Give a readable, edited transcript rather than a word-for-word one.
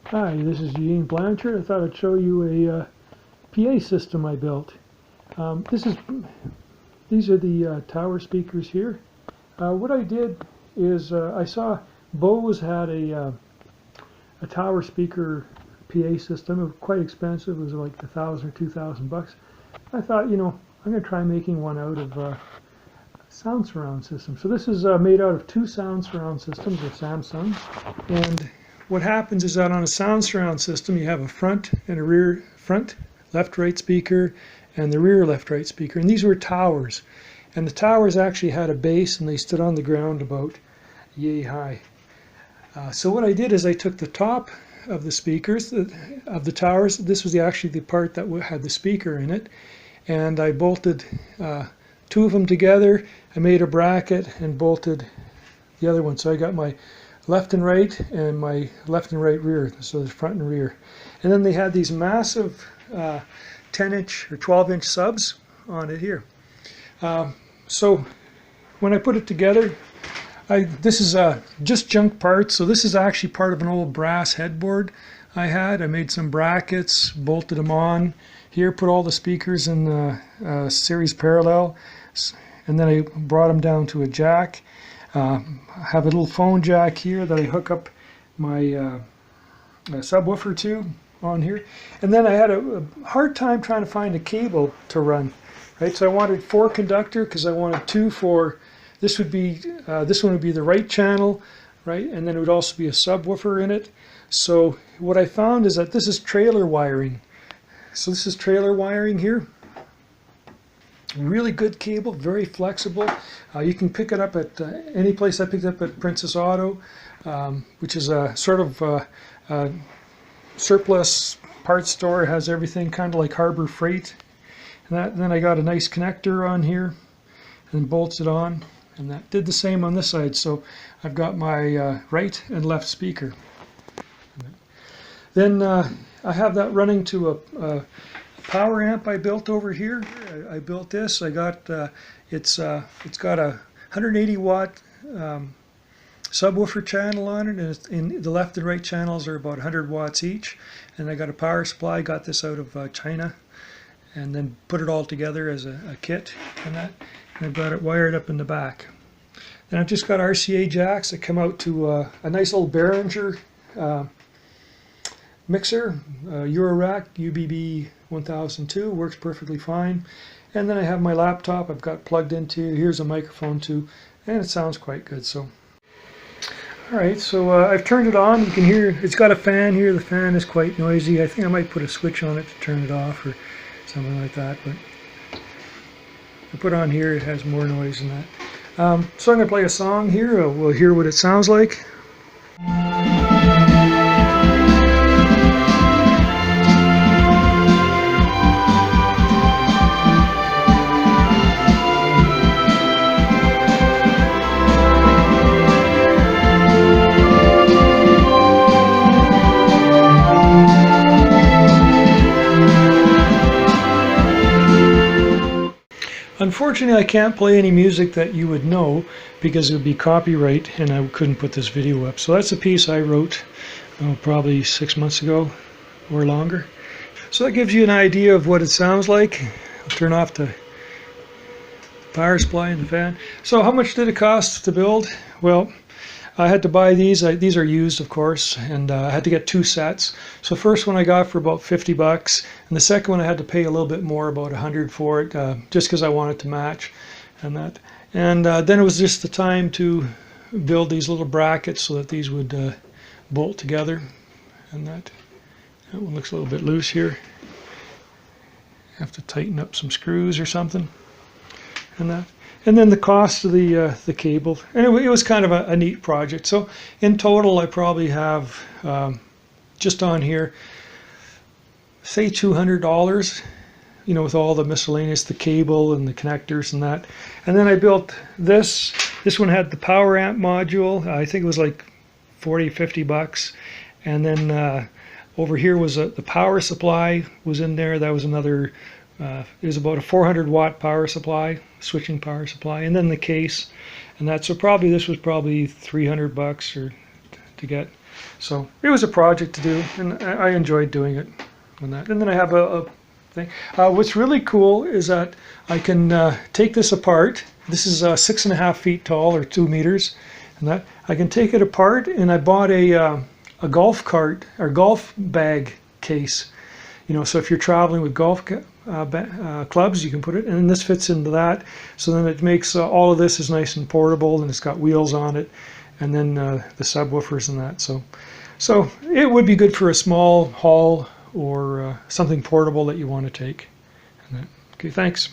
Hi, this is Eugene Blanchard. I thought I'd show you a PA system I built. These are the tower speakers here. What I did is I saw Bose had a tower speaker PA system. It was quite expensive. It was like $1,000 or $2,000. I thought, you know, I'm going to try making one out of sound surround system. So this is made out of two sound surround systems, or Samsung. And what happens is that on a sound surround system you have a front and a rear, front left-right speaker and the rear left-right speaker. And these were towers. And the towers actually had a base and they stood on the ground about yay high. So what I did is I took the top of the speakers, of the towers. This was actually the part that had the speaker in it. And I bolted two of them together. I made a bracket and bolted the other one. So I got my left and right and my left and right rear, so there's front and rear. And then they had these massive 10-inch or 12-inch subs on it here. So when I put it together, this is just junk parts. So this is actually part of an old brass headboard I had. I made some brackets, bolted them on here, put all the speakers in series parallel, and then I brought them down to a jack. I have a little phone jack here that I hook up my subwoofer to on here. And then I had a hard time trying to find a cable to run. Right, so I wanted 4 conductor because I wanted 2 for, this would be, this one would be the right channel, right, and then it would also be a subwoofer in it. So what I found is that this is trailer wiring. So this is trailer wiring here. Really good cable, very flexible. You can pick it up at any place. I picked it up at Princess Auto, which is a sort of surplus parts store. It has everything kind of like Harbor Freight. And then I got a nice connector on here and bolts it on. And that did the same on this side. So I've got my right and left speaker. Then I have that running to a power amp I built over here. I built this. I got it's got a 180 watt subwoofer channel on it, and in the left and right channels are about 100 watts each. And I got a power supply. Got this out of China, and then put it all together as a kit and that. And I've got it wired up in the back. Then I've just got RCA jacks that come out to a nice old Behringer mixer, Eurorack UBB 1002, works perfectly fine. And then I have my laptop I've got plugged into. Here's a microphone too, and it sounds quite good. So, alright, so I've turned it on. You can hear it's got a fan here. The fan is quite noisy. I think I might put a switch on it to turn it off or something like that, but I put on here, it has more noise than that. So I'm going to play a song here. We'll hear what it sounds like. Unfortunately, I can't play any music that you would know because it would be copyright and I couldn't put this video up. So that's a piece I wrote probably 6 months ago or longer. So that gives you an idea of what it sounds like. I'll turn off the power supply and the fan. So how much did it cost to build? Well, I had to buy these. These are used, of course, and I had to get 2 sets. So the first one I got for about $50, and the second one I had to pay a little bit more, about $100 for it, just because I wanted to match and that. And then it was just the time to build these little brackets so that these would bolt together, and that. That one looks a little bit loose here. Have to tighten up some screws or something, and that. And then the cost of the cable, and it was kind of a neat project. So in total, I probably have just on here, say $200, you know, with all the miscellaneous, the cable and the connectors and that. And then I built this. This one had the power amp module. I think it was like $40–50. And then over here was the power supply was in there. That was another. It was about a 400 watt power supply, switching power supply, and then the case, and that. So probably this was probably $300 or to get. So it was a project to do, and I enjoyed doing it on that. And then I have a thing. What's really cool is that I can take this apart. This is 6.5 feet tall, or 2 meters, and that I can take it apart. And I bought a golf cart or golf bag case. You know, so if you're traveling with golf clubs, you can put it, and this fits into that. So then it makes all of this is nice and portable, and it's got wheels on it, and then the subwoofers and that. So it would be good for a small haul or something portable that you want to take. Okay, thanks.